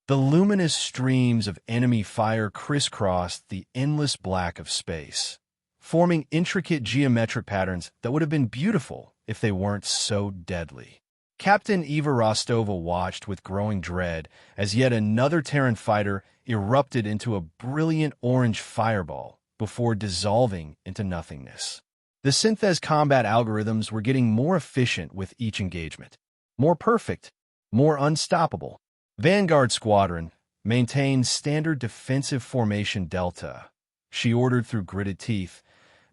The luminous streams of enemy fire crisscrossed the endless black of space, forming intricate geometric patterns that would have been beautiful if they weren't so deadly. Captain Eva Rostova watched with growing dread as yet another Terran fighter erupted into a brilliant orange fireball before dissolving into nothingness. The Synthes combat algorithms were getting more efficient with each engagement. More perfect, more unstoppable. Vanguard Squadron maintained standard defensive formation Delta, she ordered through gritted teeth,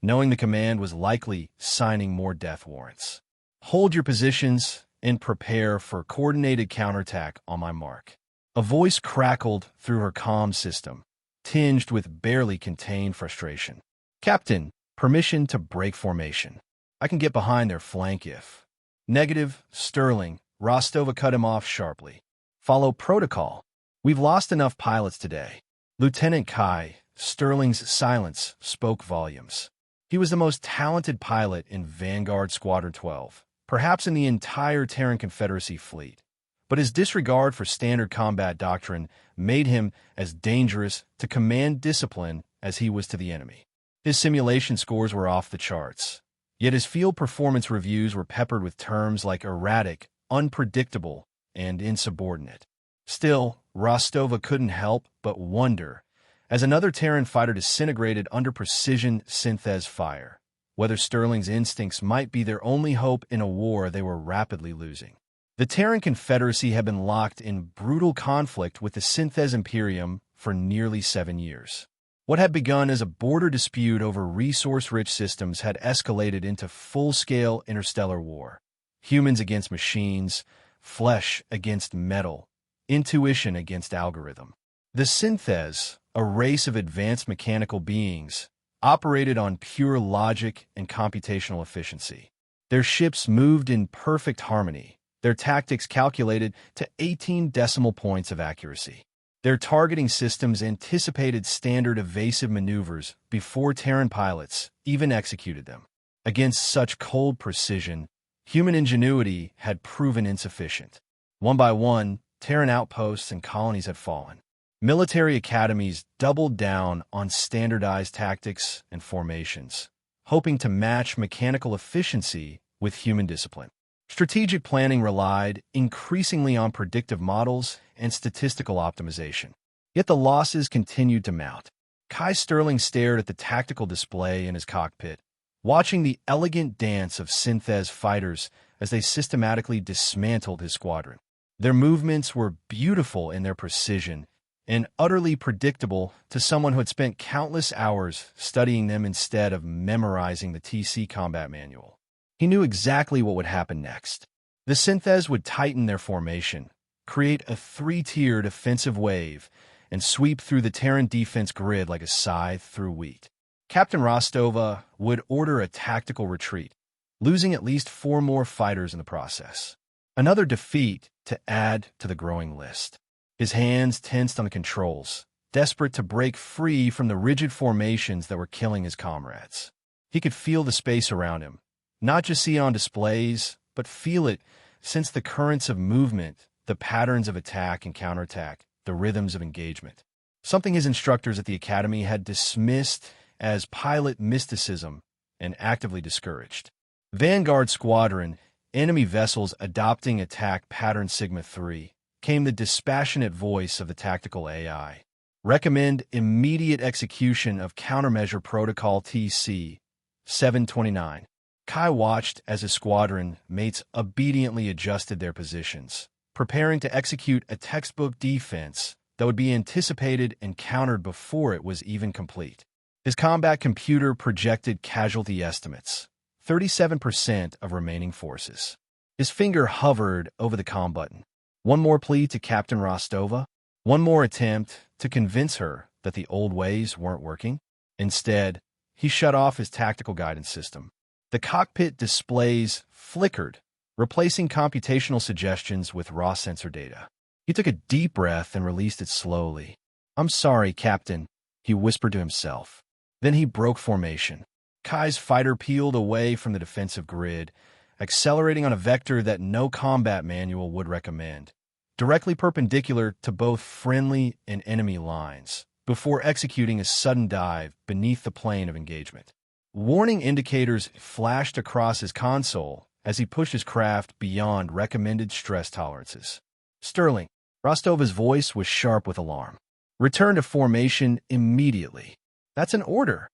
knowing the command was likely signing more death warrants. Hold your positions and prepare for coordinated counterattack on my mark. A voice crackled through her comm system, tinged with barely contained frustration. Captain, permission to break formation. I can get behind their flank if... Negative, Sterling. Rostova cut him off sharply. Follow protocol. We've lost enough pilots today. Lieutenant Kai, Sterling's silence spoke volumes. He was the most talented pilot in Vanguard Squadron 12, perhaps in the entire Terran Confederacy fleet. But his disregard for standard combat doctrine made him as dangerous to command discipline as he was to the enemy. His simulation scores were off the charts, yet his field performance reviews were peppered with terms like erratic, unpredictable, and insubordinate. Still, Rostova couldn't help but wonder, as another Terran fighter disintegrated under precision Synthes fire, whether Sterling's instincts might be their only hope in a war they were rapidly losing. The Terran Confederacy had been locked in brutal conflict with the Synthes Imperium for nearly 7 years. What had begun as a border dispute over resource-rich systems had escalated into full-scale interstellar war. Humans against machines, flesh against metal, intuition against algorithm. The Synthes, a race of advanced mechanical beings, operated on pure logic and computational efficiency. Their ships moved in perfect harmony, their tactics calculated to 18 decimal points of accuracy. Their targeting systems anticipated standard evasive maneuvers before Terran pilots even executed them. Against such cold precision, human ingenuity had proven insufficient. One by one, Terran outposts and colonies had fallen. Military academies doubled down on standardized tactics and formations, hoping to match mechanical efficiency with human discipline. Strategic planning relied increasingly on predictive models and statistical optimization. Yet the losses continued to mount. Kai Sterling stared at the tactical display in his cockpit, watching the elegant dance of Synthes fighters as they systematically dismantled his squadron. Their movements were beautiful in their precision and utterly predictable to someone who had spent countless hours studying them instead of memorizing the TC combat manual. He knew exactly what would happen next. The Synthes would tighten their formation, create a 3-tiered offensive wave, and sweep through the Terran defense grid like a scythe through wheat. Captain Rostova would order a tactical retreat, losing at least 4 more fighters in the process. Another defeat to add to the growing list. His hands tensed on the controls, desperate to break free from the rigid formations that were killing his comrades. He could feel the space around him, not just see it on displays, but feel it, sense the currents of movement, the patterns of attack and counterattack, the rhythms of engagement. Something his instructors at the academy had dismissed as pilot mysticism and actively discouraged. Vanguard Squadron, enemy vessels adopting attack pattern Sigma 3, came the dispassionate voice of the tactical AI. Recommend immediate execution of Countermeasure Protocol TC 729. Kai watched as his squadron mates obediently adjusted their positions, preparing to execute a textbook defense that would be anticipated and countered before it was even complete. His combat computer projected casualty estimates, 37% of remaining forces. His finger hovered over the comm button. One more plea to Captain Rostova, one more attempt to convince her that the old ways weren't working. Instead, he shut off his tactical guidance system. The cockpit displays flickered, replacing computational suggestions with raw sensor data. He took a deep breath and released it slowly. "I'm sorry, Captain," he whispered to himself. Then he broke formation. Kai's fighter peeled away from the defensive grid, accelerating on a vector that no combat manual would recommend. directly perpendicular to both friendly and enemy lines, before executing a sudden dive beneath the plane of engagement. Warning indicators flashed across his console as he pushed his craft beyond recommended stress tolerances. "Sterling," Rostova's voice was sharp with alarm. "Return to formation immediately." "That's an order."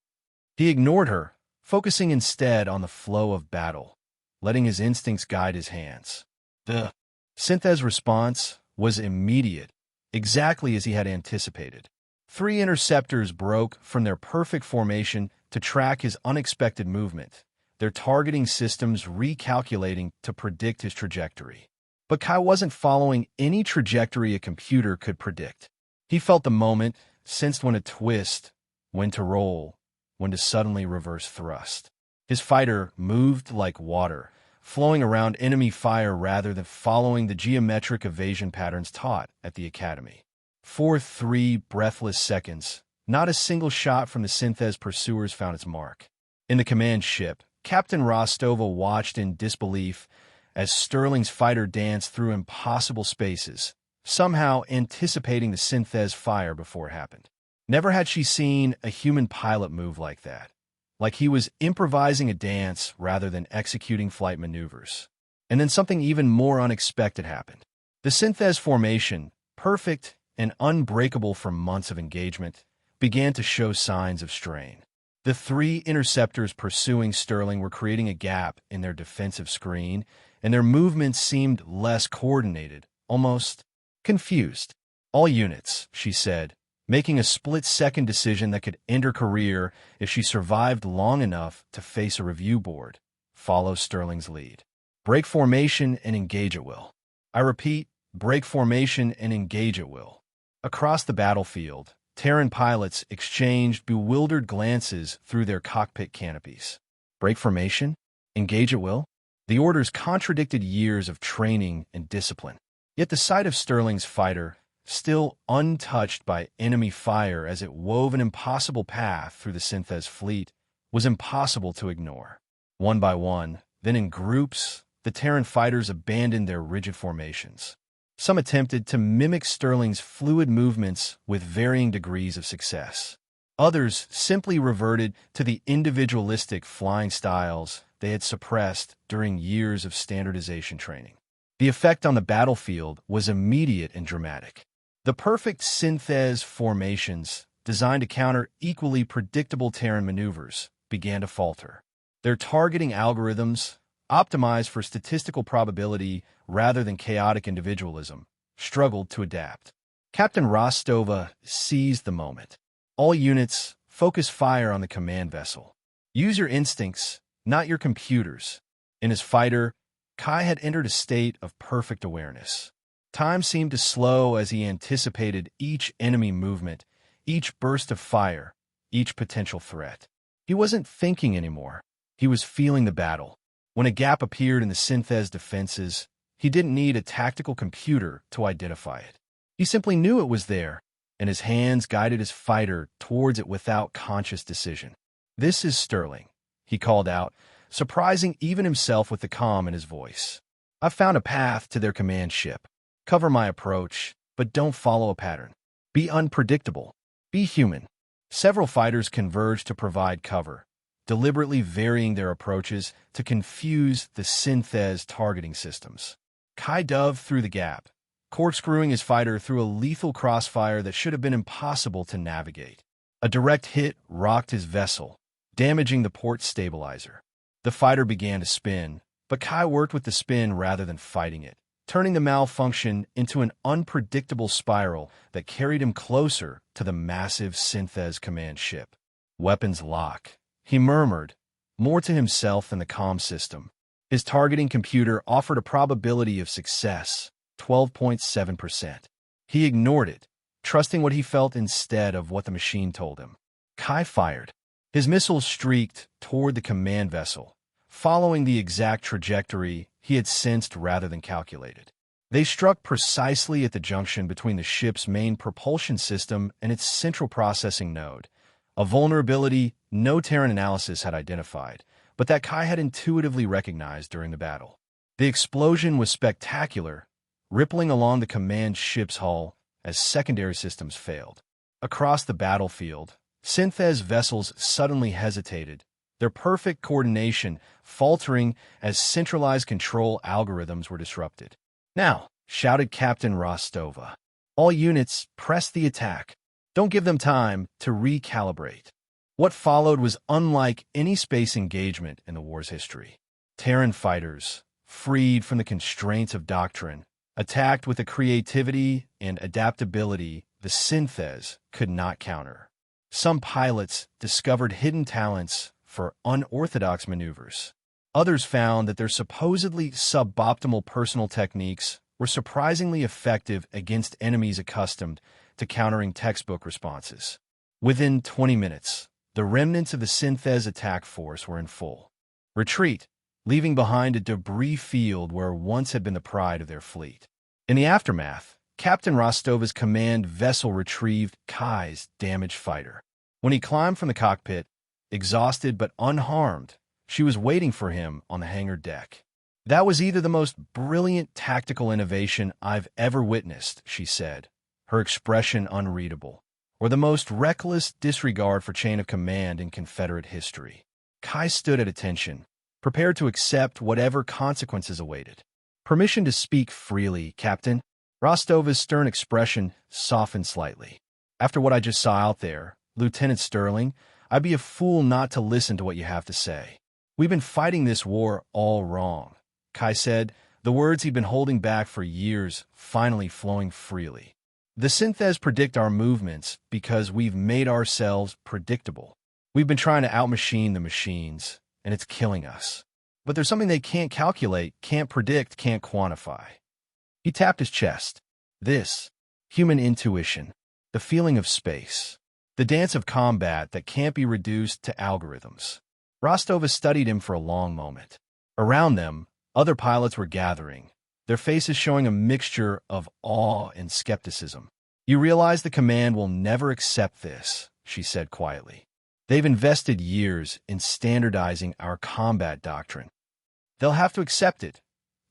He ignored her, focusing instead on the flow of battle, letting his instincts guide his hands. The Synthes's response was immediate, exactly as he had anticipated. 3 interceptors broke from their perfect formation to track his unexpected movement, their targeting systems recalculating to predict his trajectory. But Kai wasn't following any trajectory a computer could predict. He felt the moment, sensed when to twist, when to roll, when to suddenly reverse thrust. His fighter moved like water, flowing around enemy fire rather than following the geometric evasion patterns taught at the academy. For 3 breathless seconds, not a single shot from the Synthes pursuers found its mark. In the command ship, Captain Rostova watched in disbelief as Sterling's fighter danced through impossible spaces, somehow anticipating the Synthes fire before it happened. Never had she seen a human pilot move like that, like he was improvising a dance rather than executing flight maneuvers. And then something even more unexpected happened. The Synthes formation, perfect and unbreakable from months of engagement, began to show signs of strain. The 3 interceptors pursuing Sterling were creating a gap in their defensive screen, and their movements seemed less coordinated, almost confused. "All units," she said, making a split-second decision that could end her career if she survived long enough to face a review board. "Follow Sterling's lead. Break formation and engage at will." "I repeat, break formation and engage at will." Across the battlefield, Terran pilots exchanged bewildered glances through their cockpit canopies. Break formation? Engage at will? The orders contradicted years of training and discipline. Yet the sight of Sterling's fighter, still untouched by enemy fire as it wove an impossible path through the Synthes fleet, was impossible to ignore. One by one, then in groups, the Terran fighters abandoned their rigid formations. Some attempted to mimic Sterling's fluid movements with varying degrees of success. Others simply reverted to the individualistic flying styles they had suppressed during years of standardization training. The effect on the battlefield was immediate and dramatic. The perfect Synthes formations, designed to counter equally predictable Terran maneuvers, began to falter. Their targeting algorithms, optimized for statistical probability rather than chaotic individualism, struggled to adapt. Captain Rostova seized the moment. "All units, focus fire on the command vessel. Use your instincts, not your computers." In his fighter, Kai had entered a state of perfect awareness. Time seemed to slow as he anticipated each enemy movement, each burst of fire, each potential threat. He wasn't thinking anymore. He was feeling the battle. When a gap appeared in the Synthes defenses, he didn't need a tactical computer to identify it. He simply knew it was there, and his hands guided his fighter towards it without conscious decision. "This is Sterling," he called out, surprising even himself with the calm in his voice. "I've found a path to their command ship. Cover my approach, but don't follow a pattern. Be unpredictable. Be human." Several fighters converged to provide cover, deliberately varying their approaches to confuse the Synthes targeting systems. Kai dove through the gap, corkscrewing his fighter through a lethal crossfire that should have been impossible to navigate. A direct hit rocked his vessel, damaging the port stabilizer. The fighter began to spin, but Kai worked with the spin rather than fighting it, turning the malfunction into an unpredictable spiral that carried him closer to the massive Synthes command ship. "Weapons lock," he murmured, more to himself than the comm system. His targeting computer offered a probability of success, 12.7%. He ignored it, trusting what he felt instead of what the machine told him. Kai fired. His missiles streaked toward the command vessel, following the exact trajectory he had sensed rather than calculated. They struck precisely at the junction between the ship's main propulsion system and its central processing node, a vulnerability no Terran analysis had identified, but that Kai had intuitively recognized during the battle. The explosion was spectacular, rippling along the command ship's hull as secondary systems failed. Across the battlefield, Synthes vessels suddenly hesitated, their perfect coordination faltering as centralized control algorithms were disrupted. "Now," shouted Captain Rostova, "all units, press the attack. Don't give them time to recalibrate." What followed was unlike any space engagement in the war's history. Terran fighters, freed from the constraints of doctrine, attacked with a creativity and adaptability the Synthes could not counter. Some pilots discovered hidden talents for unorthodox maneuvers. Others found that their supposedly suboptimal personal techniques were surprisingly effective against enemies accustomed to countering textbook responses. Within 20 minutes, the remnants of the Synthes attack force were in full retreat, leaving behind a debris field where once had been the pride of their fleet. In the aftermath, Captain Rostova's command vessel retrieved Kai's damaged fighter. When he climbed from the cockpit, exhausted but unharmed, she was waiting for him on the hangar deck. "That was either the most brilliant tactical innovation I've ever witnessed," she said, her expression unreadable, "or the most reckless disregard for chain of command in Confederate history." Kai stood at attention, prepared to accept whatever consequences awaited. "Permission to speak freely, Captain." Rostova's stern expression softened slightly. "After what I just saw out there, Lieutenant Sterling, I'd be a fool not to listen to what you have to say." "We've been fighting this war all wrong," Kai said, the words he'd been holding back for years finally flowing freely. "The Synthes predict our movements because we've made ourselves predictable. We've been trying to outmachine the machines, and it's killing us. But there's something they can't calculate, can't predict, can't quantify." He tapped his chest. "This, human intuition, the feeling of space, the dance of combat that can't be reduced to algorithms." Rostova studied him for a long moment. Around them, other pilots were gathering, their faces showing a mixture of awe and skepticism. "You realize the command will never accept this," she said quietly. "They've invested years in standardizing our combat doctrine." "They'll have to accept it,"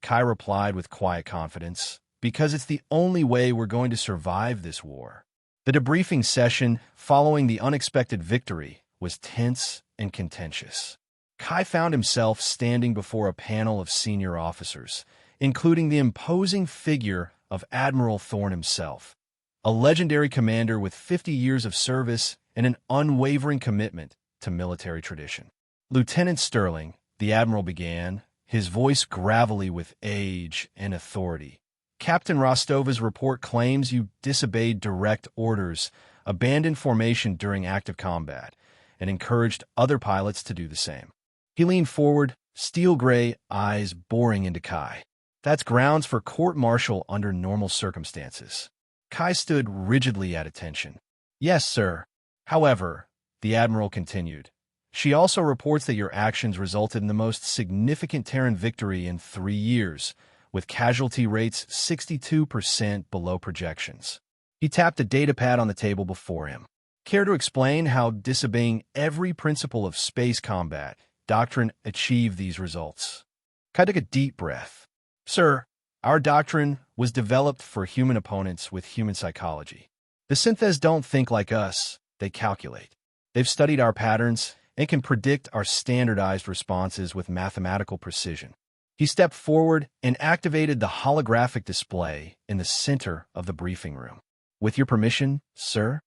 Kai replied with quiet confidence, "because it's the only way we're going to survive this war." The debriefing session following the unexpected victory was tense and contentious. Kai found himself standing before a panel of senior officers, including the imposing figure of Admiral Thorne himself, a legendary commander with 50 years of service and an unwavering commitment to military tradition. "Lieutenant Sterling," the Admiral began, his voice gravelly with age and authority, "Captain Rostova's report claims you disobeyed direct orders, abandoned formation during active combat, and encouraged other pilots to do the same." He leaned forward, steel-gray eyes boring into Kai. "That's grounds for court-martial under normal circumstances." Kai stood rigidly at attention. "Yes, sir. However," the Admiral continued, "she also reports that your actions resulted in the most significant Terran victory in 3 years, with casualty rates 62% below projections." He tapped a datapad on the table before him. "Care to explain how disobeying every principle of space combat doctrine achieved these results?" Kai took a deep breath. "Sir, our doctrine was developed for human opponents with human psychology. The Synthes don't think like us, they calculate. They've studied our patterns and can predict our standardized responses with mathematical precision." He stepped forward and activated the holographic display in the center of the briefing room. "With your permission, sir?"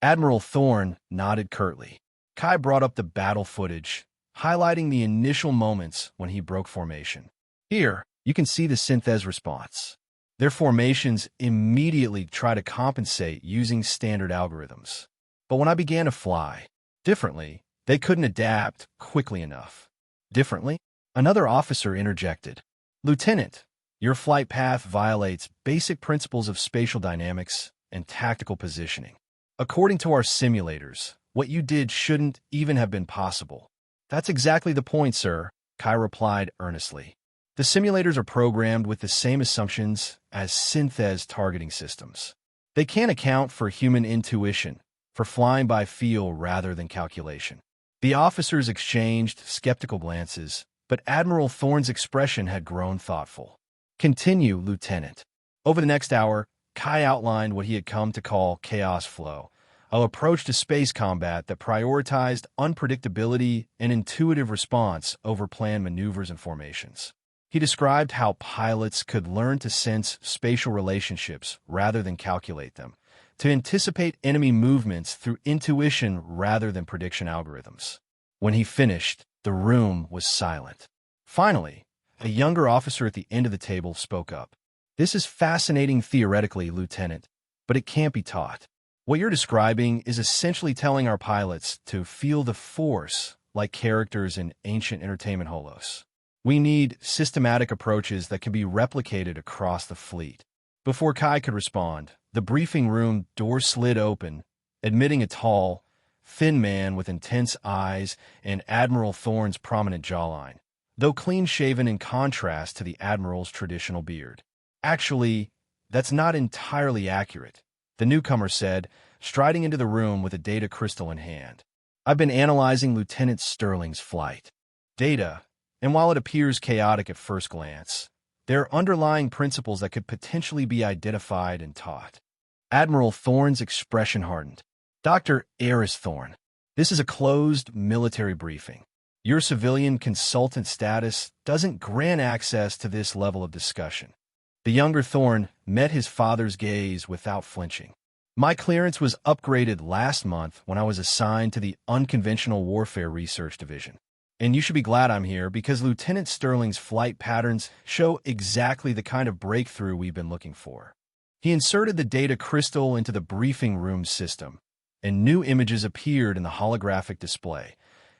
Admiral Thorne nodded curtly. Kai brought up the battle footage, highlighting the initial moments when he broke formation. "Here, you can see the Synthes response. Their formations immediately try to compensate using standard algorithms. But when I began to fly differently, they couldn't adapt quickly enough." "Differently?" Another officer interjected. "Lieutenant, your flight path violates basic principles of spatial dynamics and tactical positioning. According to our simulators, what you did shouldn't even have been possible." "That's exactly the point, sir," Kai replied earnestly. "The simulators are programmed with the same assumptions as Synthes targeting systems. They can't account for human intuition, for flying by feel rather than calculation." The officers exchanged skeptical glances, but Admiral Thorne's expression had grown thoughtful. "Continue, Lieutenant." Over the next hour, Kai outlined what he had come to call chaos flow, an approach to space combat that prioritized unpredictability and intuitive response over planned maneuvers and formations. He described how pilots could learn to sense spatial relationships rather than calculate them, to anticipate enemy movements through intuition rather than prediction algorithms. When he finished, the room was silent. Finally, a younger officer at the end of the table spoke up. "This is fascinating theoretically, Lieutenant, but it can't be taught. What you're describing is essentially telling our pilots to feel the force like characters in ancient entertainment holos. We need systematic approaches that can be replicated across the fleet." Before Kai could respond, the briefing room door slid open, admitting a tall, thin man with intense eyes and Admiral Thorne's prominent jawline, though clean-shaven in contrast to the Admiral's traditional beard. "Actually, that's not entirely accurate," the newcomer said, striding into the room with a data crystal in hand. "I've been analyzing Lieutenant Sterling's flight data, and while it appears chaotic at first glance, there are underlying principles that could potentially be identified and taught." Admiral Thorne's expression hardened. "Dr. Eris Thorne, this is a closed military briefing. Your civilian consultant status doesn't grant access to this level of discussion." The younger Thorne met his father's gaze without flinching. "My clearance was upgraded last month when I was assigned to the Unconventional Warfare Research Division. And you should be glad I'm here because Lieutenant Sterling's flight patterns show exactly the kind of breakthrough we've been looking for." He inserted the data crystal into the briefing room system, and new images appeared in the holographic display,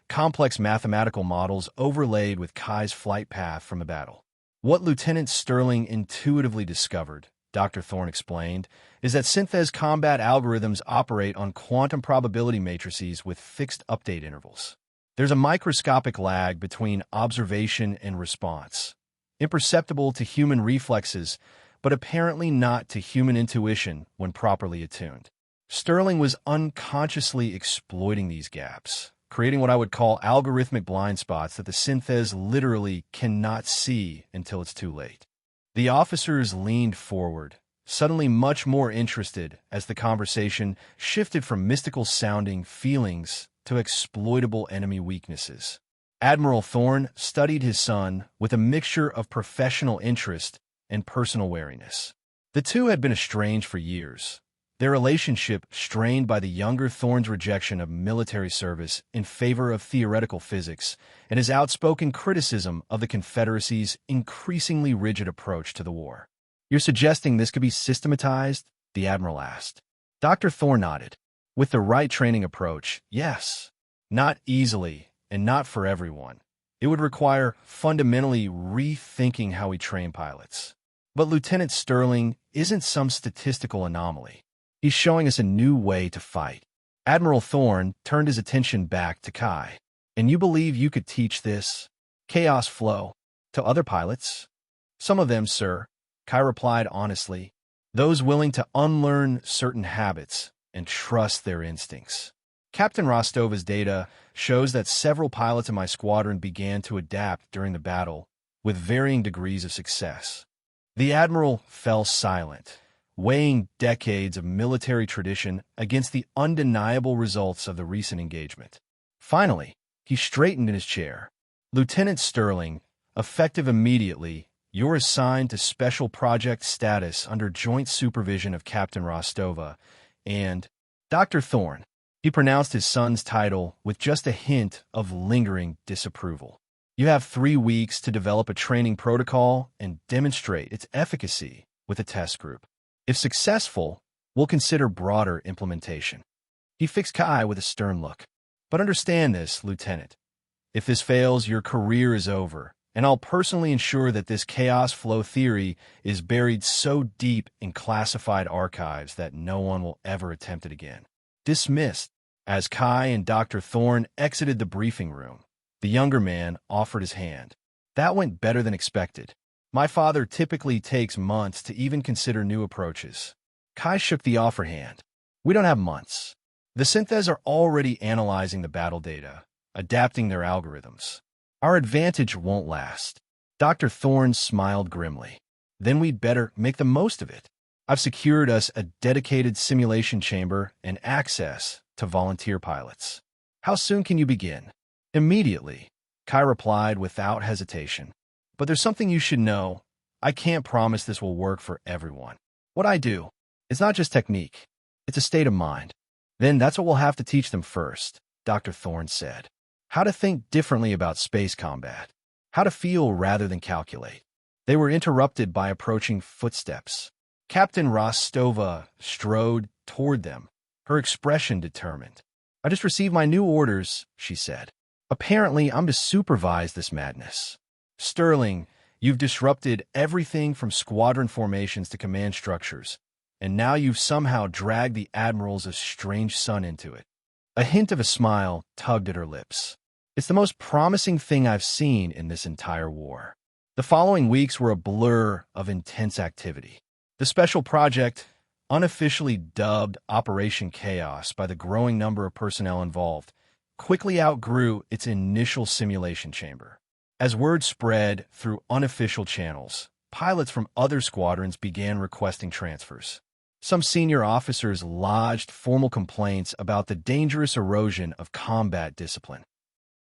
complex mathematical models overlaid with Kai's flight path from the battle. "What Lieutenant Sterling intuitively discovered," Dr. Thorne explained, "is that synthesized combat algorithms operate on quantum probability matrices with fixed update intervals. There's a microscopic lag between observation and response, imperceptible to human reflexes, but apparently not to human intuition when properly attuned. Sterling was unconsciously exploiting these gaps, creating what I would call algorithmic blind spots that the synthes literally cannot see until it's too late." The officers leaned forward, suddenly much more interested as the conversation shifted from mystical-sounding feelings to exploitable enemy weaknesses. Admiral Thorne studied his son with a mixture of professional interest and personal wariness. The two had been estranged for years, their relationship strained by the younger Thorne's rejection of military service in favor of theoretical physics and his outspoken criticism of the Confederacy's increasingly rigid approach to the war. "You're suggesting this could be systematized?" the Admiral asked. Dr. Thorne nodded. "With the right training approach, yes. Not easily, and not for everyone. It would require fundamentally rethinking how we train pilots. But Lieutenant Sterling isn't some statistical anomaly. He's showing us a new way to fight." Admiral Thorne turned his attention back to Kai. "And you believe you could teach this chaos flow to other pilots?" "Some of them, sir," Kai replied honestly. "Those willing to unlearn certain habits and trust their instincts. Captain Rostova's data shows that several pilots in my squadron began to adapt during the battle with varying degrees of success." The Admiral fell silent, weighing decades of military tradition against the undeniable results of the recent engagement. Finally, he straightened in his chair. "Lieutenant Sterling, effective immediately, you're assigned to special project status under joint supervision of Captain Rostova and Dr. Thorne." He pronounced his son's title with just a hint of lingering disapproval. "You have 3 weeks to develop a training protocol and demonstrate its efficacy with a test group. If successful, we'll consider broader implementation." He fixed Kai with a stern look. "But understand this, Lieutenant. If this fails, your career is over, and I'll personally ensure that this chaos flow theory is buried so deep in classified archives that no one will ever attempt it again." Dismissed. As Kai and Dr. Thorne exited the briefing room, the younger man offered his hand. "That went better than expected. My father typically takes months to even consider new approaches." Kai shook the offer hand. "We don't have months. The synthes are already analyzing the battle data, adapting their algorithms. Our advantage won't last." Dr. Thorne smiled grimly. then we'd better make the most of it. I've secured us a dedicated simulation chamber and access to volunteer pilots. How soon can you begin? Immediately, Kai replied without hesitation. But there's something you should know. I can't promise this will work for everyone. What I do, it's not just technique. It's a state of mind. Then that's what we'll have to teach them first, Dr. Thorne said. How to think differently about space combat. How to feel rather than calculate. They were interrupted by approaching footsteps. Captain Rostova strode toward them, her expression determined. I just received my new orders, she said. Apparently, I'm to supervise this madness. Sterling, you've disrupted everything from squadron formations to command structures, and now you've somehow dragged the Admiral's estranged son into it. A hint of a smile tugged at her lips. It's the most promising thing I've seen in this entire war. The following weeks were a blur of intense activity. The special project, unofficially dubbed Operation Chaos by the growing number of personnel involved, quickly outgrew its initial simulation chamber. As word spread through unofficial channels, pilots from other squadrons began requesting transfers. Some senior officers lodged formal complaints about the dangerous erosion of combat discipline.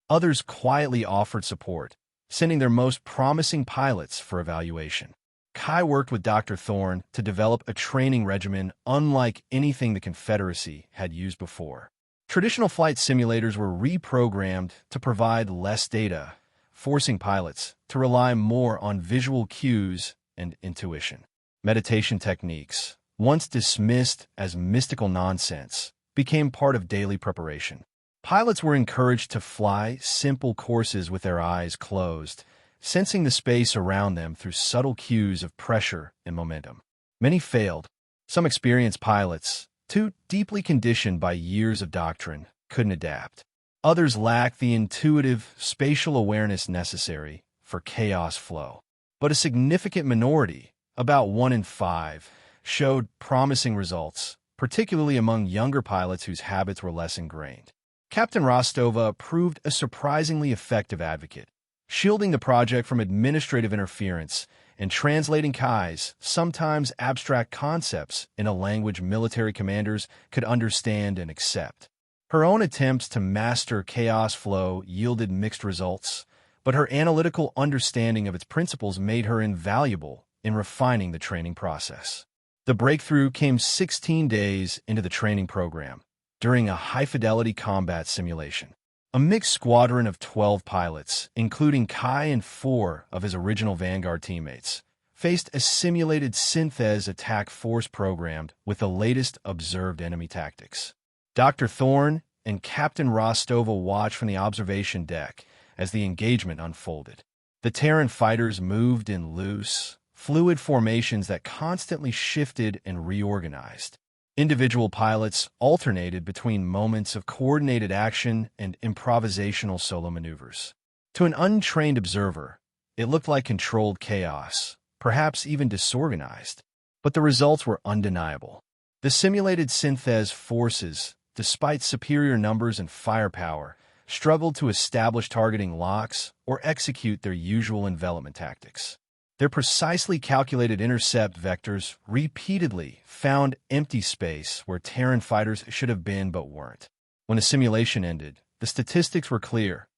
Others quietly offered support, sending their most promising pilots for evaluation. Kai worked with Dr. Thorne to develop a training regimen unlike anything the Confederacy had used before. Traditional flight simulators were reprogrammed to provide less data, forcing pilots to rely more on visual cues and intuition. Meditation techniques, once dismissed as mystical nonsense, became part of daily preparation. Pilots were encouraged to fly simple courses with their eyes closed, sensing the space around them through subtle cues of pressure and momentum. Many failed. Some experienced pilots, too deeply conditioned by years of doctrine, couldn't adapt. Others lacked the intuitive spatial awareness necessary for chaos flow. But a significant minority, about 1 in 5, showed promising results, particularly among younger pilots whose habits were less ingrained. Captain Rostova proved a surprisingly effective advocate, shielding the project from administrative interference and translating Kai's sometimes abstract concepts in a language military commanders could understand and accept. Her own attempts to master chaos flow yielded mixed results, but her analytical understanding of its principles made her invaluable in refining the training process. The breakthrough came 16 days into the training program, during a high-fidelity combat simulation. A mixed squadron of 12 pilots, including Kai and 4 of his original Vanguard teammates, faced a simulated Synthes attack force programmed with the latest observed enemy tactics. Dr. Thorne and Captain Rostova watched from the observation deck as the engagement unfolded. The Terran fighters moved in loose, fluid formations that constantly shifted and reorganized. Individual pilots alternated between moments of coordinated action and improvisational solo maneuvers. To an untrained observer, it looked like controlled chaos, perhaps even disorganized. But the results were undeniable. The simulated Synthes forces, despite superior numbers and firepower, struggled to establish targeting locks or execute their usual envelopment tactics. Their precisely calculated intercept vectors repeatedly found empty space where Terran fighters should have been but weren't. When the simulation ended, the statistics were clear.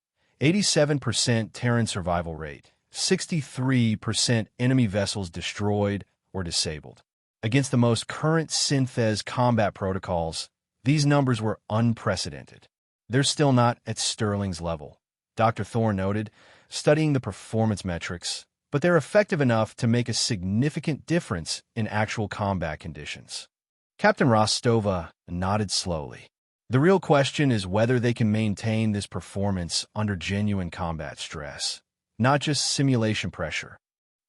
87% Terran survival rate, 63% enemy vessels destroyed or disabled. Against the most current Synthes combat protocols, these numbers were unprecedented. They're still not at Sterling's level, Dr. Thorne noted, studying the performance metrics, but they're effective enough to make a significant difference in actual combat conditions. Captain Rostova nodded slowly. The real question is whether they can maintain this performance under genuine combat stress, not just simulation pressure.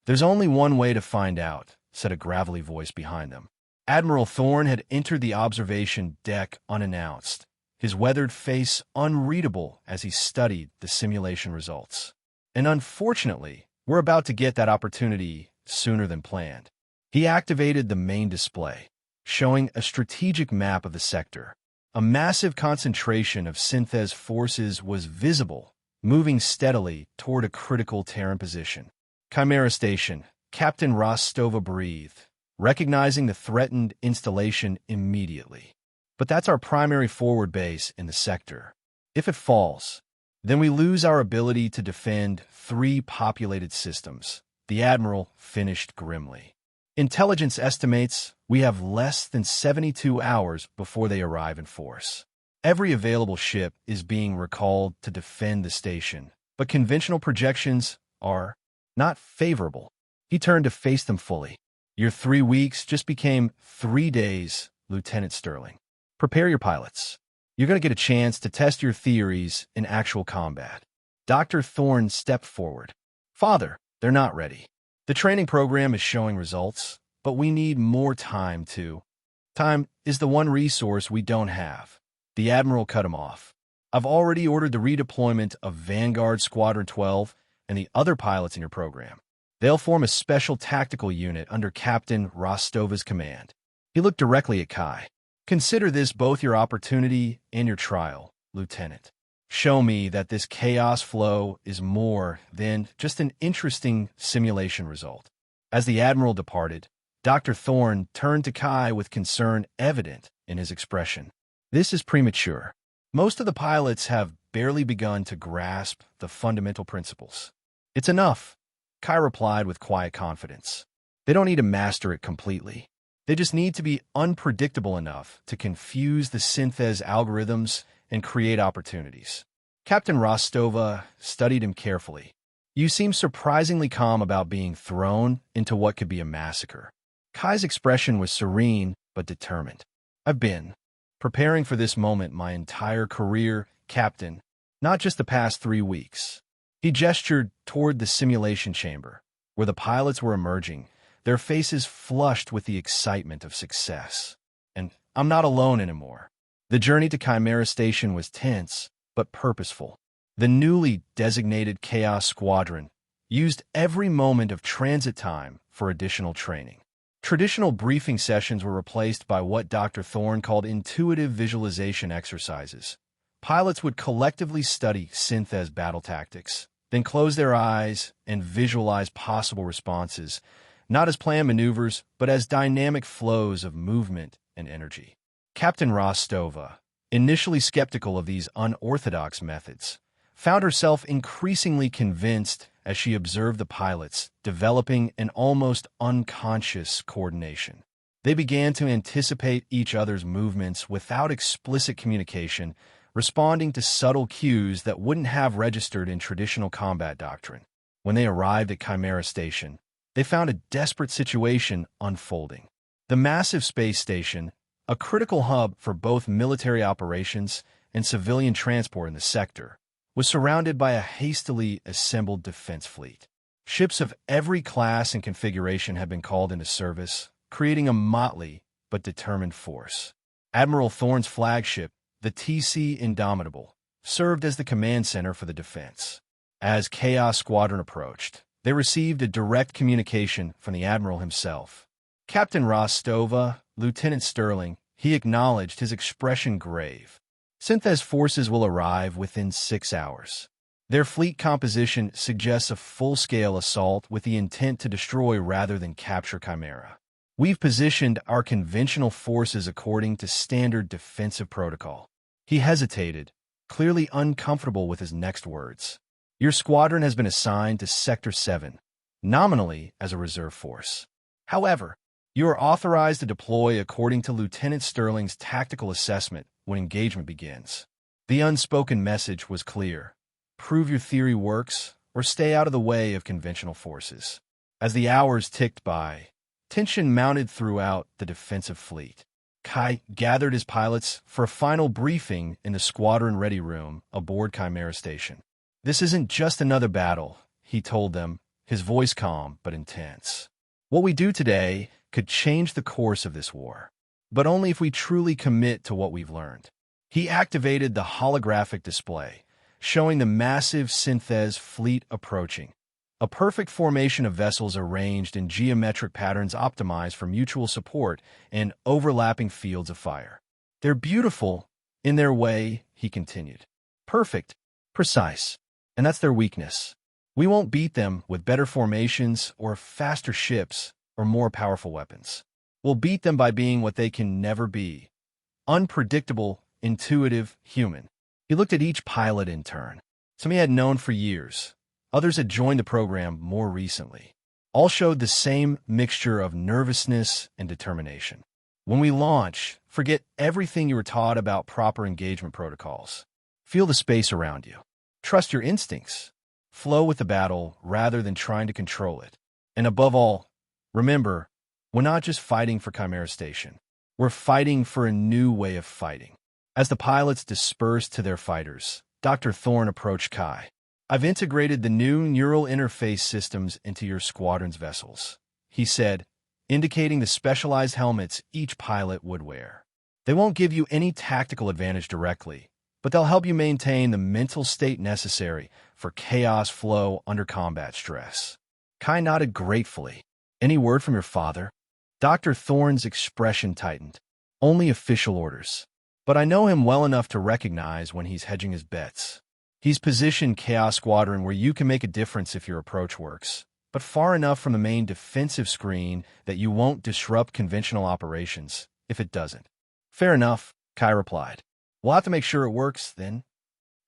There's only one way to find out, said a gravelly voice behind them. Admiral Thorne had entered the observation deck unannounced, his weathered face unreadable as he studied the simulation results. And unfortunately, we're about to get that opportunity sooner than planned. He activated the main display, showing a strategic map of the sector. A massive concentration of Synthes forces was visible, moving steadily toward a critical Terran position. Chimera Station, Captain Rostova breathed, recognizing the threatened installation immediately. But that's our primary forward base in the sector. If it falls, then we lose our ability to defend 3 populated systems, the Admiral finished grimly. Intelligence estimates we have less than 72 hours before they arrive in force. Every available ship is being recalled to defend the station, but conventional projections are not favorable. He turned to face them fully. Your 3 weeks just became 3 days, Lieutenant Sterling. Prepare your pilots. You're going to get a chance to test your theories in actual combat. Dr. Thorne stepped forward. Father, they're not ready. The training program is showing results, but we need more time to. Time is the one resource we don't have. The Admiral cut him off. I've already ordered the redeployment of Vanguard Squadron 12 and the other pilots in your program. They'll form a special tactical unit under Captain Rostova's command. He looked directly at Kai. Consider this both your opportunity and your trial, Lieutenant. Show me that this chaos flow is more than just an interesting simulation result. As the Admiral departed, Dr. Thorne turned to Kai with concern evident in his expression. This is premature. Most of the pilots have barely begun to grasp the fundamental principles. It's enough, Kai replied with quiet confidence. They don't need to master it completely. They just need to be unpredictable enough to confuse the synthèse algorithms and create opportunities. Captain Rostova studied him carefully. You seem surprisingly calm about being thrown into what could be a massacre. Kai's expression was serene but determined. I've been preparing for this moment my entire career, Captain, not just the past 3 weeks. He gestured toward the simulation chamber, where the pilots were emerging, their faces flushed with the excitement of success. And I'm not alone anymore. The journey to Chimera Station was tense, but purposeful. The newly designated Chaos Squadron used every moment of transit time for additional training. Traditional briefing sessions were replaced by what Dr. Thorne called intuitive visualization exercises. Pilots would collectively study synthèse battle tactics, then close their eyes and visualize possible responses, not as planned maneuvers, but as dynamic flows of movement and energy. Captain Rostova, initially skeptical of these unorthodox methods, found herself increasingly convinced as she observed the pilots developing an almost unconscious coordination. They began to anticipate each other's movements without explicit communication, responding to subtle cues that wouldn't have registered in traditional combat doctrine. When they arrived at Chimera Station, they found a desperate situation unfolding. The massive space station, a critical hub for both military operations and civilian transport in the sector, was surrounded by a hastily assembled defense fleet. Ships of every class and configuration had been called into service, creating a motley but determined force. Admiral Thorne's flagship, the TC Indomitable, served as the command center for the defense. As Chaos Squadron approached, they received a direct communication from the Admiral himself. Captain Rostova, Lieutenant Sterling, he acknowledged, his expression grave. Synthèse forces will arrive within 6 hours. Their fleet composition suggests a full-scale assault with the intent to destroy rather than capture Chimera. We've positioned our conventional forces according to standard defensive protocol. He hesitated, clearly uncomfortable with his next words. Your squadron has been assigned to Sector 7, nominally as a reserve force. However, you are authorized to deploy according to Lieutenant Sterling's tactical assessment when engagement begins. The unspoken message was clear. Prove your theory works, or stay out of the way of conventional forces. As the hours ticked by, tension mounted throughout the defensive fleet. Kai gathered his pilots for a final briefing in the squadron ready room aboard Chimera Station. This isn't just another battle, he told them, his voice calm but intense. What we do today could change the course of this war, but only if we truly commit to what we've learned. He activated the holographic display, showing the massive synthèse fleet approaching. A perfect formation of vessels arranged in geometric patterns optimized for mutual support and overlapping fields of fire. They're beautiful in their way, he continued. Perfect, precise, and that's their weakness. We won't beat them with better formations or faster ships or more powerful weapons. We'll beat them by being what they can never be: unpredictable, intuitive, human. He looked at each pilot in turn. Some he had known for years. Others had joined the program more recently. All showed the same mixture of nervousness and determination. When we launch, forget everything you were taught about proper engagement protocols. Feel the space around you. Trust your instincts. Flow with the battle rather than trying to control it. And above all, remember, we're not just fighting for Chimera Station. We're fighting for a new way of fighting. As the pilots dispersed to their fighters, Dr. Thorne approached Kai. "I've integrated the new neural interface systems into your squadron's vessels," he said, indicating the specialized helmets each pilot would wear. "They won't give you any tactical advantage directly, but they'll help you maintain the mental state necessary for chaos flow under combat stress." Kai nodded gratefully. "Any word from your father?" Dr. Thorne's expression tightened. "Only official orders. But I know him well enough to recognize when he's hedging his bets. He's positioned Chaos Squadron where you can make a difference if your approach works, but far enough from the main defensive screen that you won't disrupt conventional operations if it doesn't." "Fair enough," Kai replied. "We'll have to make sure it works, then."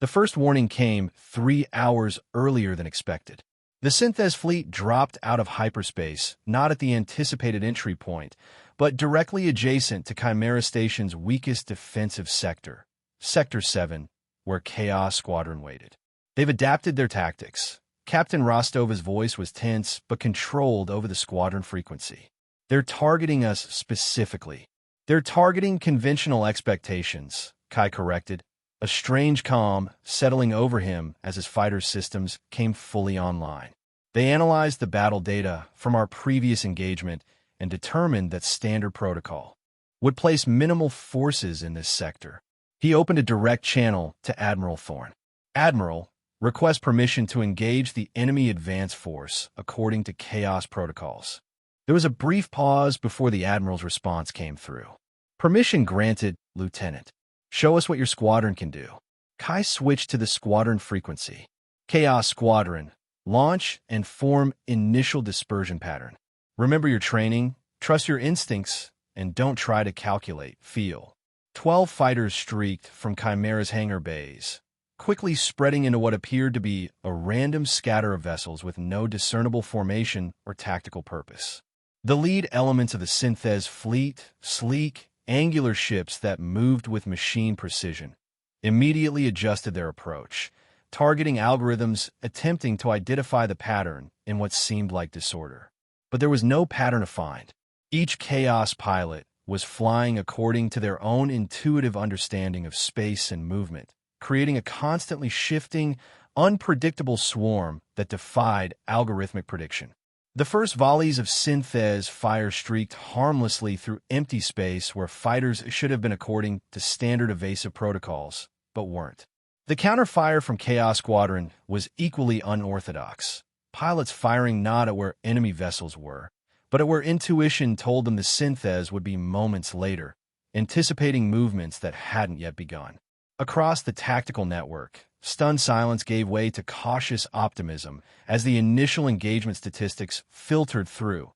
The first warning came 3 hours earlier than expected. The Synthes fleet dropped out of hyperspace, not at the anticipated entry point, but directly adjacent to Chimera Station's weakest defensive sector, Sector 7, where Chaos Squadron waited. They've adapted their tactics. Captain Rostova's voice was tense but controlled over the squadron frequency. "They're targeting us specifically. They're targeting conventional expectations," Kai corrected, a strange calm settling over him as his fighter systems came fully online. "They analyzed the battle data from our previous engagement and determined that standard protocol would place minimal forces in this sector." He opened a direct channel to Admiral Thorne. "Admiral, request permission to engage the enemy advance force according to Chaos protocols." There was a brief pause before the Admiral's response came through. "Permission granted, Lieutenant. Show us what your squadron can do." Kai switched to the squadron frequency. "Chaos Squadron, launch and form initial dispersion pattern. Remember your training, trust your instincts, and don't try to calculate, feel." 12 fighters streaked from Chimera's hangar bays, quickly spreading into what appeared to be a random scatter of vessels with no discernible formation or tactical purpose. The lead elements of the Synthes fleet, sleek, angular ships that moved with machine precision, immediately adjusted their approach, targeting algorithms attempting to identify the pattern in what seemed like disorder. But there was no pattern to find. Each Chaos pilot was flying according to their own intuitive understanding of space and movement, creating a constantly shifting, unpredictable swarm that defied algorithmic prediction. The first volleys of Synthes fire streaked harmlessly through empty space where fighters should have been according to standard evasive protocols, but weren't. The counterfire from Chaos Squadron was equally unorthodox, pilots firing not at where enemy vessels were, but at where intuition told them the Synthes would be moments later, anticipating movements that hadn't yet begun. Across the tactical network, stunned silence gave way to cautious optimism as the initial engagement statistics filtered through.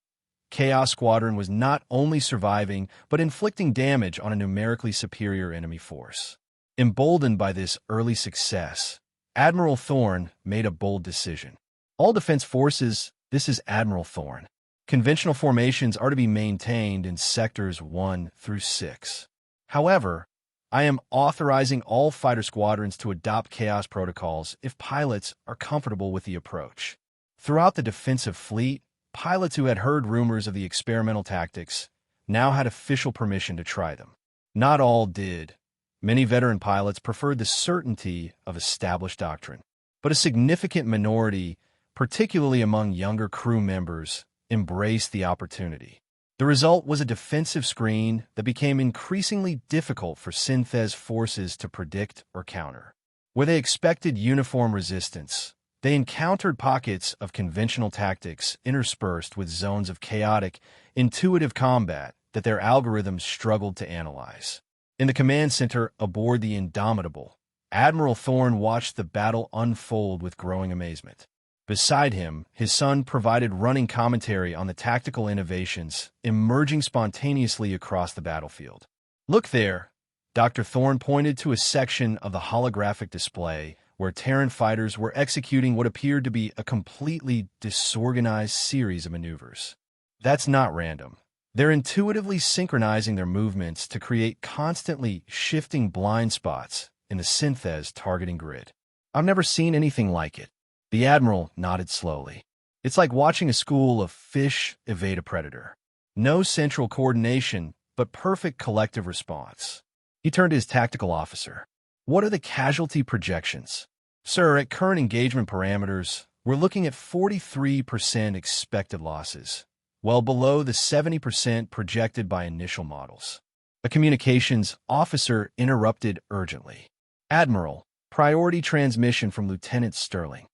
Chaos Squadron was not only surviving, but inflicting damage on a numerically superior enemy force. Emboldened by this early success, Admiral Thorne made a bold decision. "All defense forces, this is Admiral Thorne. Conventional formations are to be maintained in sectors 1 through 6. However, I am authorizing all fighter squadrons to adopt Chaos protocols if pilots are comfortable with the approach." Throughout the defensive fleet, pilots who had heard rumors of the experimental tactics now had official permission to try them. Not all did. Many veteran pilots preferred the certainty of established doctrine. But a significant minority, particularly among younger crew members, embraced the opportunity. The result was a defensive screen that became increasingly difficult for Synthes forces to predict or counter. Where they expected uniform resistance, they encountered pockets of conventional tactics interspersed with zones of chaotic, intuitive combat that their algorithms struggled to analyze. In the command center aboard the Indomitable, Admiral Thorne watched the battle unfold with growing amazement. Beside him, his son provided running commentary on the tactical innovations emerging spontaneously across the battlefield. "Look there!" Dr. Thorne pointed to a section of the holographic display where Terran fighters were executing what appeared to be a completely disorganized series of maneuvers. "That's not random. They're intuitively synchronizing their movements to create constantly shifting blind spots in the Synthes targeting grid. I've never seen anything like it." The Admiral nodded slowly. "It's like watching a school of fish evade a predator. No central coordination, but perfect collective response." He turned to his tactical officer. "What are the casualty projections?" "Sir, at current engagement parameters, we're looking at 43% expected losses, well below the 70% projected by initial models." A communications officer interrupted urgently. "Admiral, priority transmission from Lieutenant Sterling."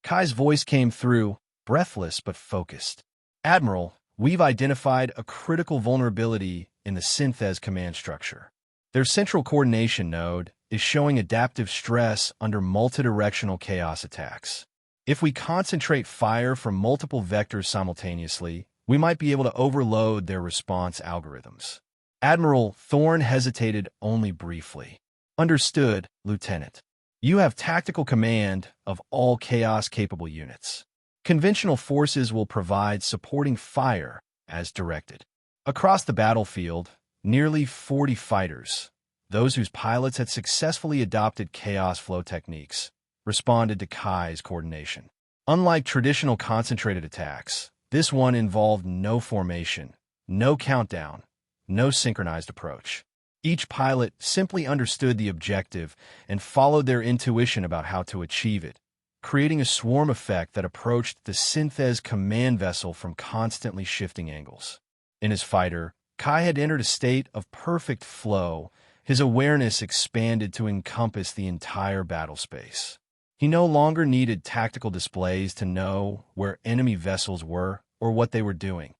Kai's voice came through, breathless but focused. "Admiral, we've identified a critical vulnerability in the Synthes command structure. Their central coordination node is showing adaptive stress under multidirectional chaos attacks. If we concentrate fire from multiple vectors simultaneously, we might be able to overload their response algorithms." Admiral Thorne hesitated only briefly. "Understood, Lieutenant. You have tactical command of all chaos-capable units. Conventional forces will provide supporting fire as directed." Across the battlefield, nearly 40 fighters, those whose pilots had successfully adopted chaos flow techniques, responded to Kai's coordination. Unlike traditional concentrated attacks, this one involved no formation, no countdown, no synchronized approach. Each pilot simply understood the objective and followed their intuition about how to achieve it, creating a swarm effect that approached the Synthes command vessel from constantly shifting angles. In his fighter, Kai had entered a state of perfect flow. His awareness expanded to encompass the entire battle space. He no longer needed tactical displays to know where enemy vessels were or what they were doing.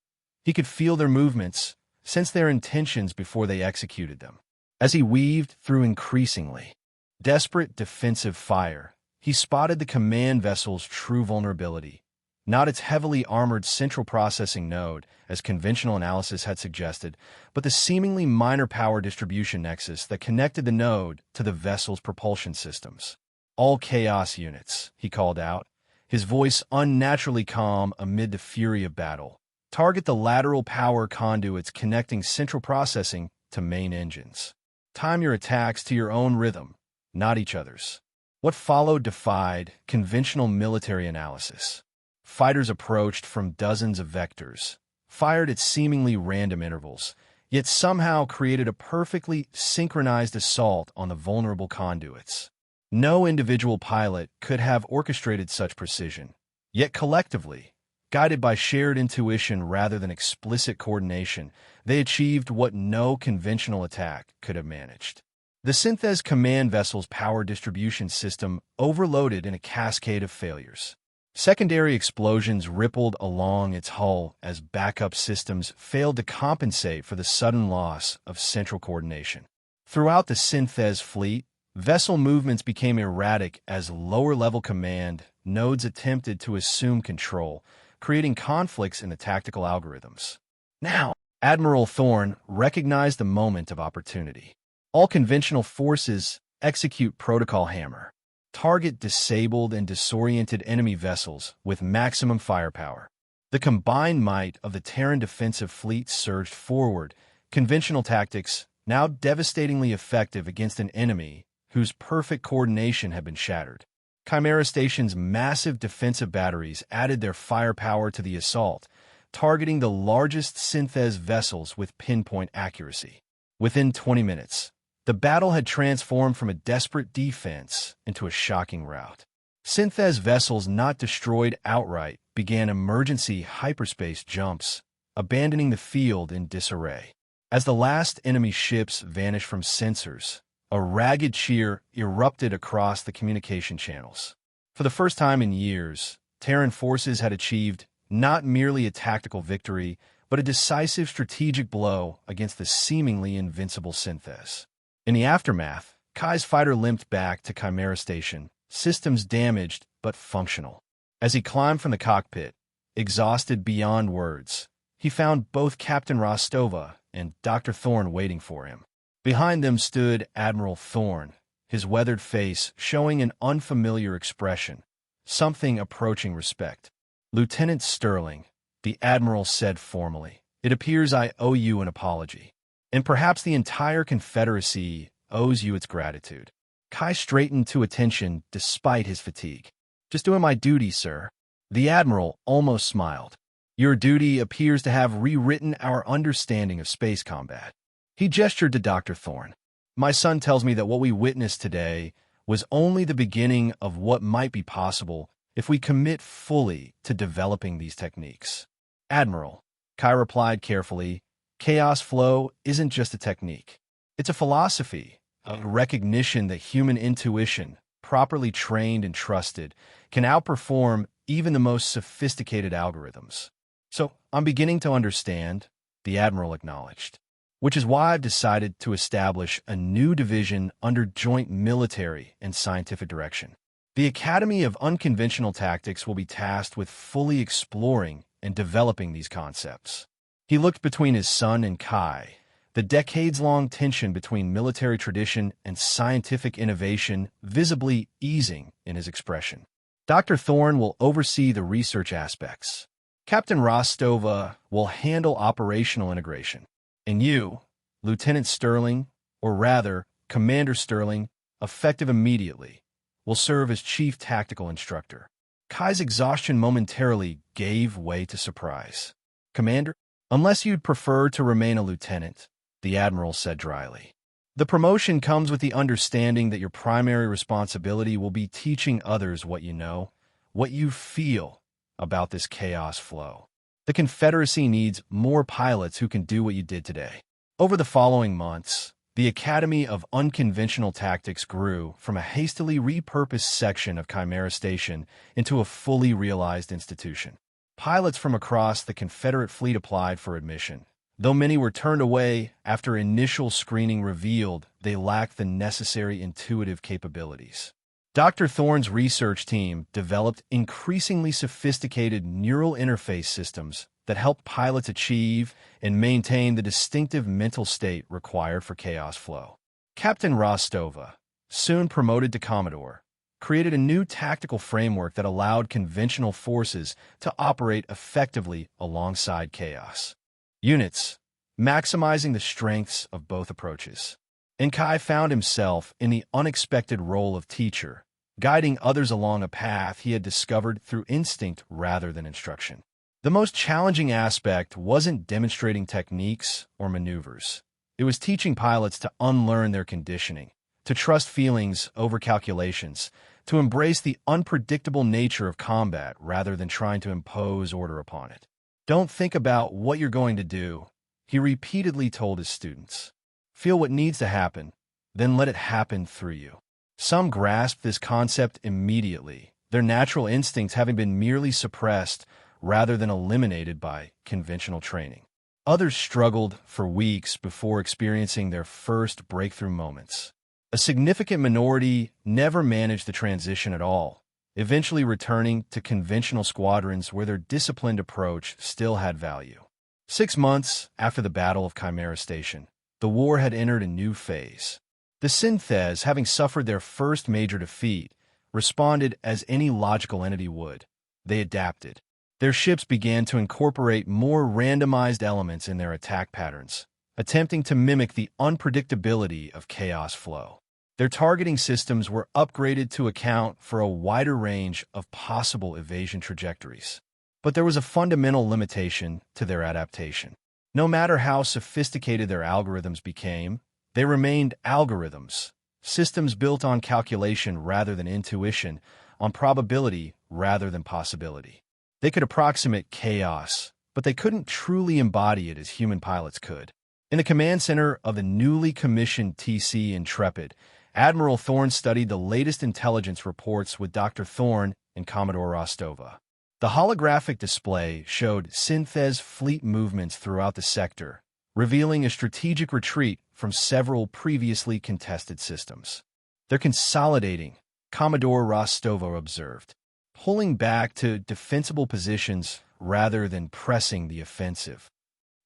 He could feel their movements, sense their intentions before they executed them. As he weaved through increasingly desperate defensive fire, he spotted the command vessel's true vulnerability, not its heavily armored central processing node, as conventional analysis had suggested, but the seemingly minor power distribution nexus that connected the node to the vessel's propulsion systems. "All chaos units," he called out, his voice unnaturally calm amid the fury of battle. "Target the lateral power conduits connecting central processing to main engines. Time your attacks to your own rhythm, not each other's." What followed defied conventional military analysis. Fighters approached from dozens of vectors, fired at seemingly random intervals, yet somehow created a perfectly synchronized assault on the vulnerable conduits. No individual pilot could have orchestrated such precision, yet collectively, guided by shared intuition rather than explicit coordination, they achieved what no conventional attack could have managed. The Synthes command vessel's power distribution system overloaded in a cascade of failures. Secondary explosions rippled along its hull as backup systems failed to compensate for the sudden loss of central coordination. Throughout the Synthes fleet, vessel movements became erratic as lower-level command nodes attempted to assume control, creating conflicts in the tactical algorithms. Now, Admiral Thorne recognized the moment of opportunity. All conventional forces execute Protocol Hammer. Target disabled and disoriented enemy vessels with maximum firepower. The combined might of the Terran defensive fleet surged forward, conventional tactics now devastatingly effective against an enemy whose perfect coordination had been shattered. Chimera Station's massive defensive batteries added their firepower to the assault, targeting the largest Synthes vessels with pinpoint accuracy. Within 20 minutes, the battle had transformed from a desperate defense into a shocking rout. Synthes vessels not destroyed outright began emergency hyperspace jumps, abandoning the field in disarray. As the last enemy ships vanished from sensors, a ragged cheer erupted across the communication channels. For the first time in years, Terran forces had achieved not merely a tactical victory, but a decisive strategic blow against the seemingly invincible Synthes. In the aftermath, Kai's fighter limped back to Chimera Station, systems damaged but functional. As he climbed from the cockpit, exhausted beyond words, he found both Captain Rostova and Dr. Thorne waiting for him. Behind them stood Admiral Thorne, his weathered face showing an unfamiliar expression, something approaching respect. "Lieutenant Sterling," the Admiral said formally, "it appears I owe you an apology. And perhaps the entire Confederacy owes you its gratitude." Kai straightened to attention despite his fatigue. "Just doing my duty, sir." The Admiral almost smiled. "Your duty appears to have rewritten our understanding of space combat." He gestured to Dr. Thorne. "My son tells me that what we witnessed today was only the beginning of what might be possible if we commit fully to developing these techniques." "Admiral," Kai replied carefully, "chaos flow isn't just a technique. It's a philosophy, a recognition that human intuition, properly trained and trusted, can outperform even the most sophisticated algorithms." "So, I'm beginning to understand," the Admiral acknowledged, "which is why I've decided to establish a new division under joint military and scientific direction. The Academy of Unconventional Tactics will be tasked with fully exploring and developing these concepts." He looked between his son and Kai, the decades-long tension between military tradition and scientific innovation visibly easing in his expression. "Dr. Thorne will oversee the research aspects. Captain Rostova will handle operational integration. And you, Lieutenant Sterling, or rather, Commander Sterling, effective immediately, will serve as Chief Tactical Instructor." Kai's exhaustion momentarily gave way to surprise. "Commander? Unless you'd prefer to remain a lieutenant," the Admiral said dryly. "The promotion comes with the understanding that your primary responsibility will be teaching others what you know, what you feel about this chaos flow. The Confederacy needs more pilots who can do what you did today." Over the following months, the Academy of Unconventional Tactics grew from a hastily repurposed section of Chimera Station into a fully realized institution. Pilots from across the Confederate fleet applied for admission, though many were turned away after initial screening revealed they lacked the necessary intuitive capabilities. Dr. Thorne's research team developed increasingly sophisticated neural interface systems that helped pilots achieve and maintain the distinctive mental state required for chaos flow. Captain Rostova, soon promoted to Commodore, created a new tactical framework that allowed conventional forces to operate effectively alongside chaos units, maximizing the strengths of both approaches. And Kai found himself in the unexpected role of teacher, guiding others along a path he had discovered through instinct rather than instruction. The most challenging aspect wasn't demonstrating techniques or maneuvers. It was teaching pilots to unlearn their conditioning, to trust feelings over calculations, to embrace the unpredictable nature of combat rather than trying to impose order upon it. "Don't think about what you're going to do," he repeatedly told his students. "Feel what needs to happen, then let it happen through you." Some grasped this concept immediately, their natural instincts having been merely suppressed rather than eliminated by conventional training. Others struggled for weeks before experiencing their first breakthrough moments. A significant minority never managed the transition at all, eventually returning to conventional squadrons where their disciplined approach still had value. 6 months after the Battle of Chimera Station, the war had entered a new phase. The Synthes, having suffered their first major defeat, responded as any logical entity would. They adapted. Their ships began to incorporate more randomized elements in their attack patterns, attempting to mimic the unpredictability of chaos flow. Their targeting systems were upgraded to account for a wider range of possible evasion trajectories. But there was a fundamental limitation to their adaptation. No matter how sophisticated their algorithms became, they remained algorithms, systems built on calculation rather than intuition, on probability rather than possibility. They could approximate chaos, but they couldn't truly embody it as human pilots could. In the command center of the newly commissioned TC Intrepid, Admiral Thorne studied the latest intelligence reports with Dr. Thorne and Commodore Rostova. The holographic display showed Synthes fleet movements throughout the sector, revealing a strategic retreat from several previously contested systems. "They're consolidating," Commodore Rostova observed. pulling back to defensible positions rather than pressing the offensive.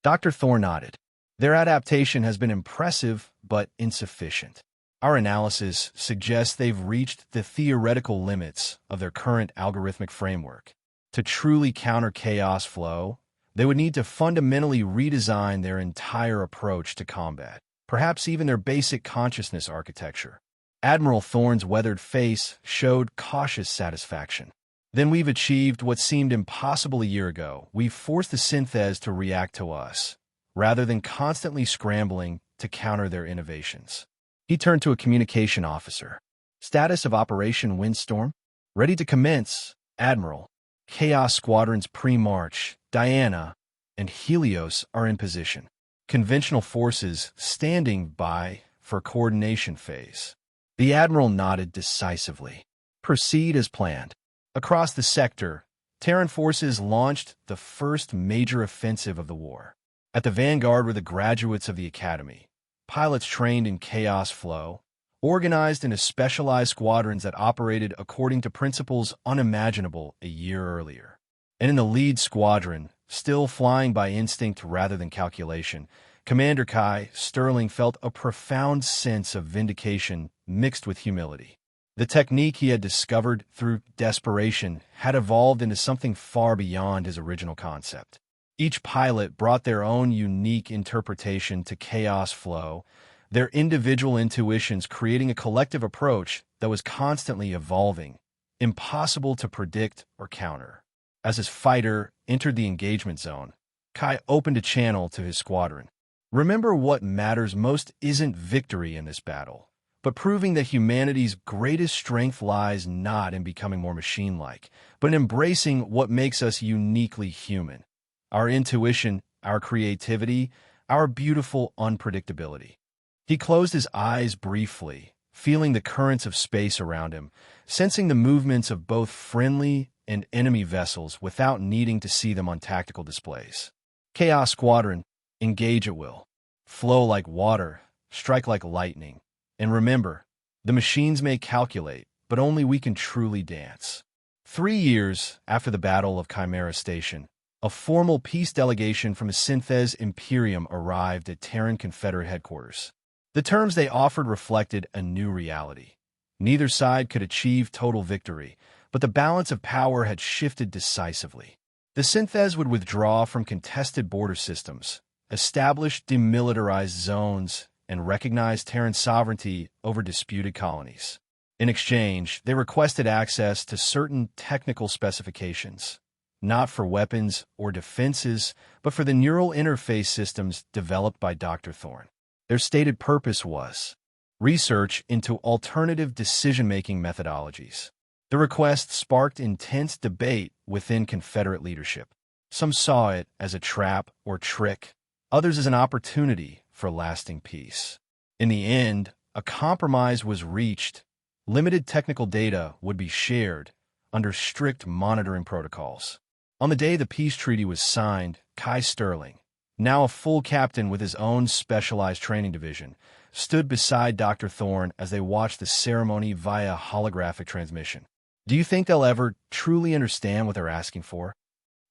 Dr. Thorne nodded. Their adaptation has been impressive, but insufficient. Our analysis suggests they've reached the theoretical limits of their current algorithmic framework. To truly counter chaos flow, they would need to fundamentally redesign their entire approach to combat, perhaps even their basic consciousness architecture. Admiral Thorne's weathered face showed cautious satisfaction. Then we've achieved what seemed impossible a year ago. We've forced the Synthes to react to us, rather than constantly scrambling to counter their innovations. He turned to a communication officer. Status of Operation Windstorm? Ready to commence, Admiral. Chaos Squadrons pre-march, Diana, and Helios are in position. Conventional forces standing by for coordination phase. The Admiral nodded decisively. Proceed as planned. Across the sector, Terran forces launched the first major offensive of the war. At the vanguard were the graduates of the Academy, pilots trained in chaos flow, organized into specialized squadrons that operated according to principles unimaginable a year earlier. And in the lead squadron, still flying by instinct rather than calculation, Commander Kai Sterling felt a profound sense of vindication mixed with humility. The technique he had discovered through desperation had evolved into something far beyond his original concept. Each pilot brought their own unique interpretation to chaos flow, their individual intuitions creating a collective approach that was constantly evolving, impossible to predict or counter. As his fighter entered the engagement zone, Kai opened a channel to his squadron. Remember, what matters most isn't victory in this battle, but proving that humanity's greatest strength lies not in becoming more machine-like, but in embracing what makes us uniquely human. Our intuition, our creativity, our beautiful unpredictability. He closed his eyes briefly, feeling the currents of space around him, sensing the movements of both friendly and enemy vessels without needing to see them on tactical displays. Chaos Squadron, engage at will. Flow like water, strike like lightning. And remember, the machines may calculate, but only we can truly dance. 3 years after the Battle of Chimera Station, a formal peace delegation from the Synthes Imperium arrived at Terran Confederate headquarters. The terms they offered reflected a new reality. Neither side could achieve total victory, but the balance of power had shifted decisively. The Synthes would withdraw from contested border systems, establish demilitarized zones, and recognize Terran sovereignty over disputed colonies. In exchange, they requested access to certain technical specifications, not for weapons or defenses, but for the neural interface systems developed by Dr. Thorne. Their stated purpose was research into alternative decision-making methodologies. The request sparked intense debate within Confederate leadership. Some saw it as a trap or trick, others as an opportunity for lasting peace. In the end, a compromise was reached. Limited technical data would be shared under strict monitoring protocols. On the day the peace treaty was signed, Kai Sterling, now a full captain with his own specialized training division, stood beside Dr. Thorne as they watched the ceremony via holographic transmission. Do you think they'll ever truly understand what they're asking for?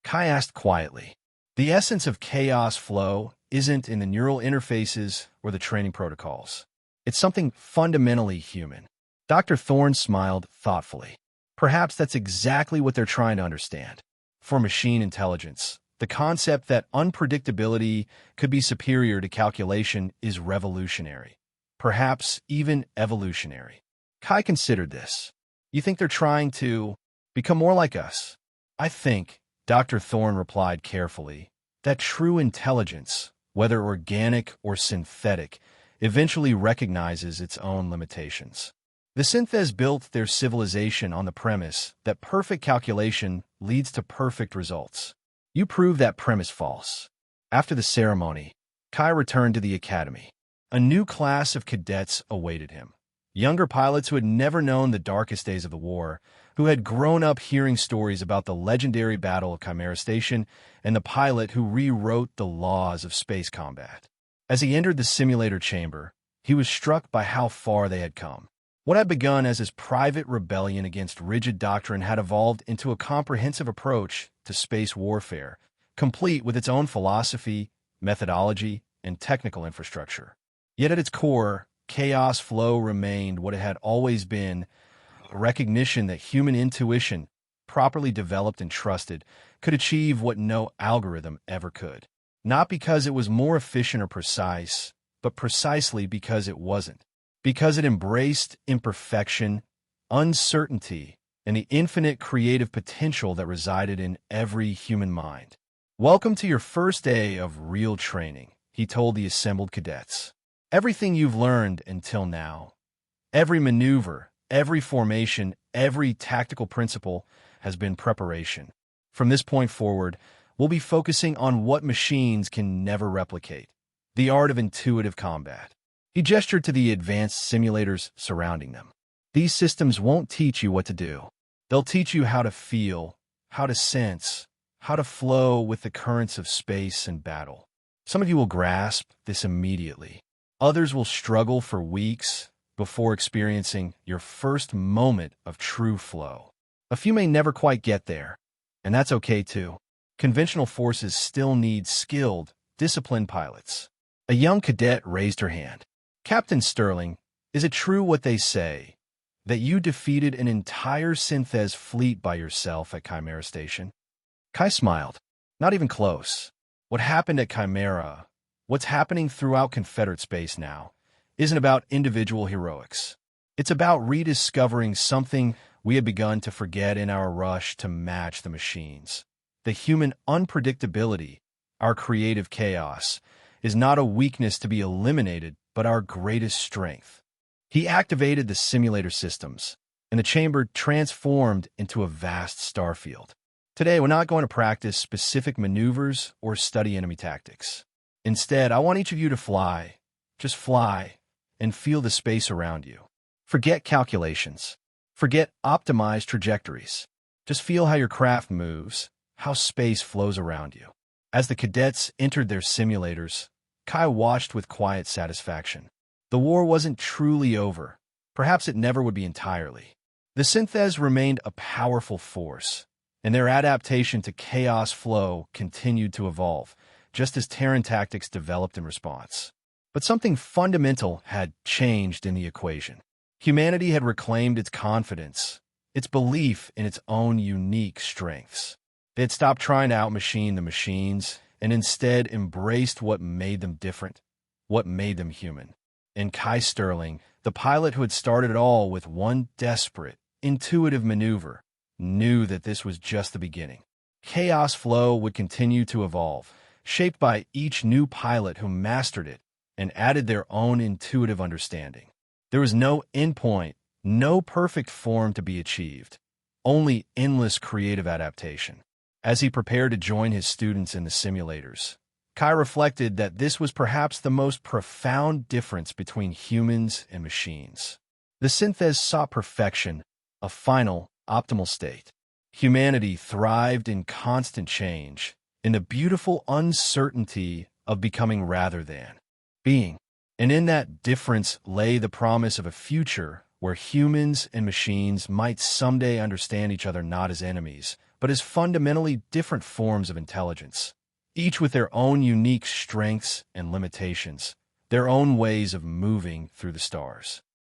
Kai asked quietly. The essence of chaos flow isn't in the neural interfaces or the training protocols. It's something fundamentally human. Dr. Thorne smiled thoughtfully. Perhaps that's exactly what they're trying to understand. For machine intelligence, the concept that unpredictability could be superior to calculation is revolutionary, perhaps even evolutionary. Kai considered this. You think they're trying to become more like us? I think, Dr. Thorne replied carefully, that true intelligence, whether organic or synthetic, eventually recognizes its own limitations. The Synthes built their civilization on the premise that perfect calculation leads to perfect results. You prove that premise false. After the ceremony, Kai returned to the academy. A new class of cadets awaited him. Younger pilots who had never known the darkest days of the war, who had grown up hearing stories about the legendary Battle of Chimera Station and the pilot who rewrote the laws of space combat. As he entered the simulator chamber, he was struck by how far they had come. What had begun as his private rebellion against rigid doctrine had evolved into a comprehensive approach to space warfare, complete with its own philosophy, methodology, and technical infrastructure. Yet at its core, Chaos Flow remained what it had always been: a recognition that human intuition, properly developed and trusted, could achieve what no algorithm ever could. Not because it was more efficient or precise, but precisely because it wasn't. Because it embraced imperfection, uncertainty, and the infinite creative potential that resided in every human mind. "Welcome to your first day of real training," he told the assembled cadets. "Everything you've learned until now, every maneuver, every formation, every tactical principle has been preparation. From this point forward, we'll be focusing on what machines can never replicate: the art of intuitive combat." He gestured to the advanced simulators surrounding them. "These systems won't teach you what to do. They'll teach you how to feel, how to sense, how to flow with the currents of space and battle." Some of you will grasp this immediately. Others will struggle for weeks before experiencing your first moment of true flow. A few may never quite get there, and that's okay too. Conventional forces still need skilled, disciplined pilots. A young cadet raised her hand. "Captain Sterling, is it true what they say, that you defeated an entire Synthes fleet by yourself at Chimera Station?" Kai smiled. "Not even close. What happened at Chimera, what's happening throughout Confederate space now, isn't about individual heroics. It's about rediscovering something we had begun to forget in our rush to match the machines. The human unpredictability, our creative chaos, is not a weakness to be eliminated, but our greatest strength." He activated the simulator systems, and the chamber transformed into a vast starfield. "Today, we're not going to practice specific maneuvers or study enemy tactics. Instead, I want each of you to fly, just fly, and feel the space around you. Forget calculations. Forget optimized trajectories. Just feel how your craft moves, how space flows around you." As the cadets entered their simulators, Kai watched with quiet satisfaction. The war wasn't truly over. Perhaps it never would be entirely. The Synthes remained a powerful force, and their adaptation to chaos flow continued to evolve, just as Terran tactics developed in response. But something fundamental had changed in the equation. Humanity had reclaimed its confidence, its belief in its own unique strengths. They had stopped trying to outmachine the machines and instead embraced what made them different, what made them human. And Kai Sterling, the pilot who had started it all with one desperate, intuitive maneuver, knew that this was just the beginning. Chaos Flow would continue to evolve, shaped by each new pilot who mastered it and added their own intuitive understanding. There was no endpoint, no perfect form to be achieved, only endless creative adaptation. As he prepared to join his students in the simulators, Kai reflected that this was perhaps the most profound difference between humans and machines. The Synthes sought perfection, a final, optimal state. Humanity thrived in constant change, in the beautiful uncertainty of becoming rather than being. And in that difference lay the promise of a future where humans and machines might someday understand each other not as enemies, but as fundamentally different forms of intelligence, each with their own unique strengths and limitations, their own ways of moving through the stars.